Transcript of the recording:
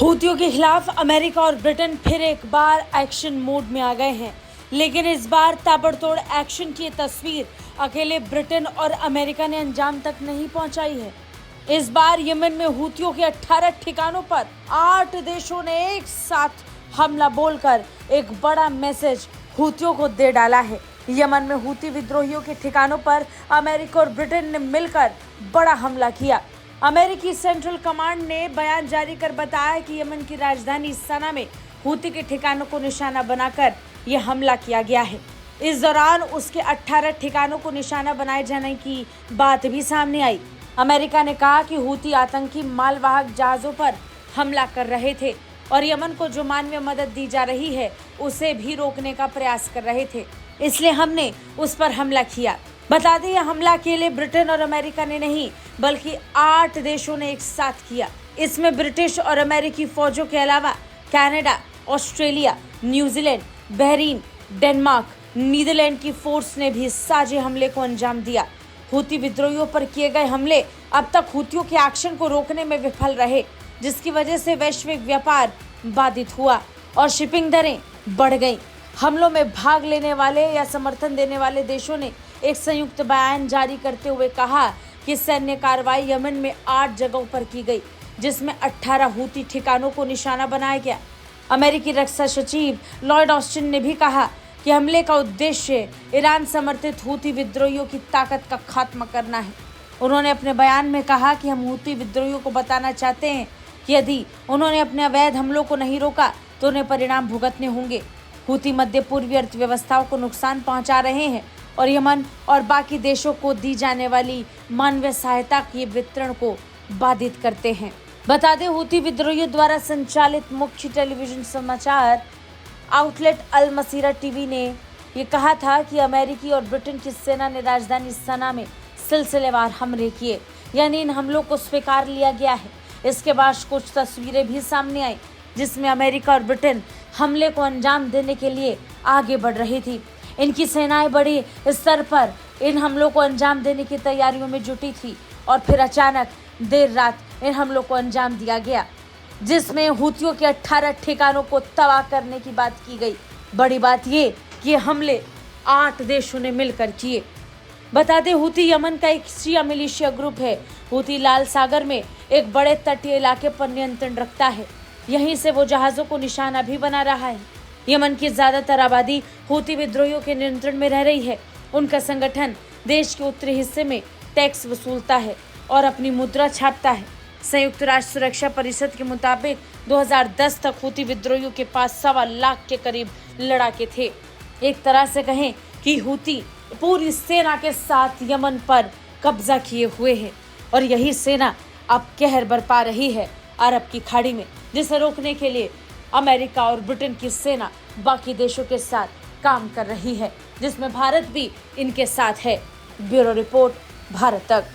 हूतियों के खिलाफ अमेरिका और ब्रिटेन फिर एक बार एक्शन मोड में आ गए हैं, लेकिन इस बार ताबड़तोड़ एक्शन की तस्वीर अकेले ब्रिटेन और अमेरिका ने अंजाम तक नहीं पहुंचाई है। इस बार यमन में हूतियों के 18 ठिकानों पर 8 देशों ने एक साथ हमला बोलकर एक बड़ा मैसेज हूतियों को दे डाला है। यमन में हूती विद्रोहियों के ठिकानों पर अमेरिका और ब्रिटेन ने मिलकर बड़ा हमला किया। अमेरिकी सेंट्रल कमांड ने बयान जारी कर बताया कि यमन की राजधानी सना में हूती के ठिकानों को निशाना बनाकर यह हमला किया गया है। इस दौरान उसके 18 ठिकानों को निशाना बनाए जाने की बात भी सामने आई। अमेरिका ने कहा कि हूती आतंकी मालवाहक जहाजों पर हमला कर रहे थे और यमन को जो मानवीय मदद दी जा रही है उसे भी रोकने का प्रयास कर रहे थे, इसलिए हमने उस पर हमला किया। बता दें, यह हमला अकेले ब्रिटेन और अमेरिका ने नहीं बल्कि 8 देशों ने एक साथ किया। इसमें ब्रिटिश और अमेरिकी फौजों के अलावा Canada, Australia, New Zealand, Bahrain, Denmark, Netherland की फोर्स ने भी साझे हमले को अंजाम दिया। हूती विद्रोहियों पर किए गए हमले अब तक हूतियों के एक्शन को रोकने में विफल रहे, जिसकी वजह से वैश्विक व्यापार बाधित हुआ और शिपिंग दरें बढ़ गईं। हमलों में भाग लेने वाले या समर्थन देने वाले देशों ने एक संयुक्त बयान जारी करते हुए कहा कि सैन्य कार्रवाई यमन में 8 जगहों पर की गई, जिसमें 18 हूती ठिकानों को निशाना बनाया गया। अमेरिकी रक्षा सचिव लॉयड ऑस्टिन ने भी कहा कि हमले का उद्देश्य ईरान समर्थित हूती विद्रोहियों की ताकत का खात्मा करना है। उन्होंने अपने बयान में कहा कि हम हूती विद्रोहियों को बताना चाहते हैं कि यदि उन्होंने अपने अवैध हमलों को नहीं रोका तो उन्हें परिणाम भुगतने होंगे। हूती मध्य पूर्वी अर्थव्यवस्थाओं को नुकसान पहुंचा रहे हैं और यमन और बाकी देशों को दी जाने वाली मानवीय सहायता के वितरण को बाधित करते हैं। बता दें, हूती विद्रोहियों द्वारा संचालित मुख्य टेलीविजन समाचार आउटलेट अल मसीरा टीवी ने ये कहा था कि अमेरिकी और ब्रिटेन की सेना ने राजधानी सना में सिलसिलेवार हमले किए, यानी इन हमलों को स्वीकार लिया गया है। इसके बाद कुछ तस्वीरें भी सामने आई जिसमें अमेरिका और ब्रिटेन हमले को अंजाम देने के लिए आगे बढ़ रही थी। इनकी सेनाएं बड़ी स्तर पर इन हमलों को अंजाम देने की तैयारियों में जुटी थी और फिर अचानक देर रात इन हमलों को अंजाम दिया गया, जिसमें हूतियों के 18 ठिकानों को तबाह करने की बात की गई। बड़ी बात ये कि हमले 8 देशों ने मिलकर किए। बता दें, हूती यमन का एक शिया मिलिशिया ग्रुप है। हूती लाल सागर में एक बड़े तटीय इलाके पर नियंत्रण रखता है। यहीं से वो जहाज़ों को निशाना भी बना रहा है। यमन की ज्यादातर आबादी हूती विद्रोहियों के नियंत्रण में रह रही है। उनका संगठन देश के उत्तरी हिस्से में टैक्स वसूलता है और अपनी मुद्रा छापता है। संयुक्त राष्ट्र सुरक्षा परिषद के मुताबिक 2010 तक हूती विद्रोहियों के पास 1.25 लाख के करीब लड़ाके थे। एक तरह से कहें कि हूती पूरी सेना के साथ यमन पर कब्जा किए हुए है और यही सेना अब कहर बरपा रही है अरब की खाड़ी में, जिसे रोकने के लिए अमेरिका और ब्रिटेन की सेना बाकी देशों के साथ काम कर रही है, जिसमें भारत भी इनके साथ है। ब्यूरो रिपोर्ट, भारत तक।